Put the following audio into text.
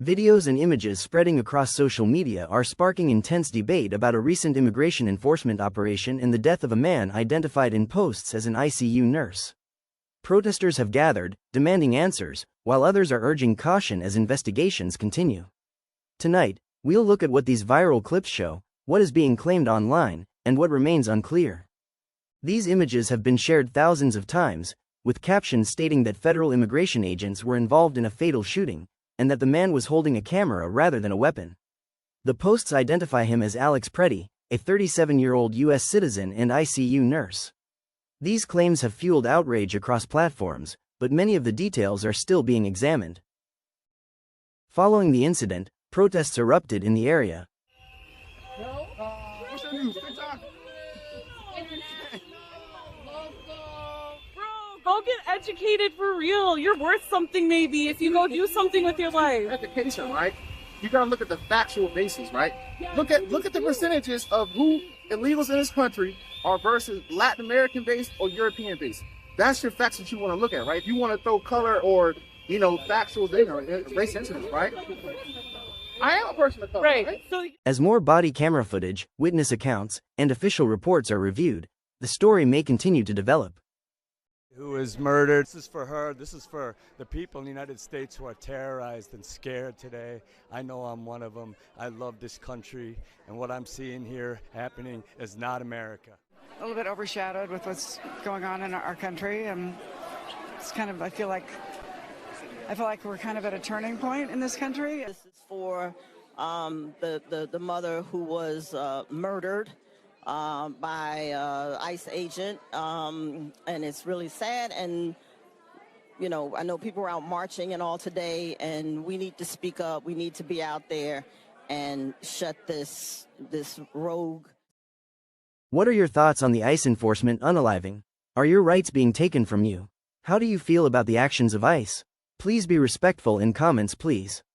Videos and images spreading across social media are sparking intense debate about a recent immigration enforcement operation and the death of a man identified in posts as an ICU nurse. Protesters have gathered, demanding answers, while others are urging caution as investigations continue. Tonight, we'll look at what these viral clips show, what is being claimed online, and what remains unclear. These images have been shared thousands of times, with captions stating that federal immigration agents were involved in a fatal shooting, and that the man was holding a camera rather than a weapon. The posts identify him as Alex Pretti, a 37-year-old U.S. citizen and ICU nurse. These claims have fueled outrage across platforms, but many of the details are still being examined. Following the incident, protests erupted in the area. Go get educated for real. You're worth something maybe if you go do something with your life. Education, right? You gotta look at the factual basis, right? Look at the percentages of who illegals in this country are versus Latin American based or European based. That's your facts that you want to look at, right? If you want to throw color or factual data, race incidents, right? I am a person of color, right? As more body camera footage, witness accounts, and official reports are reviewed, the story may continue to develop. Who was murdered. This is for her. This is for the people in the United States who are terrorized and scared today. I know I'm one of them. I love this country, and what I'm seeing here happening is not America. A little bit overshadowed with what's going on in our country, and it's kind of, I feel like we're kind of at a turning point in this country. This is for the mother who was murdered by ICE agent, and it's really sad. And I know people are out marching and all today, and we need to speak up. We need to be out there and shut this rogue. What are your thoughts on the ICE enforcement unaliving? Are your rights being taken from you? How do you feel about the actions of ICE? Please be respectful in comments, please.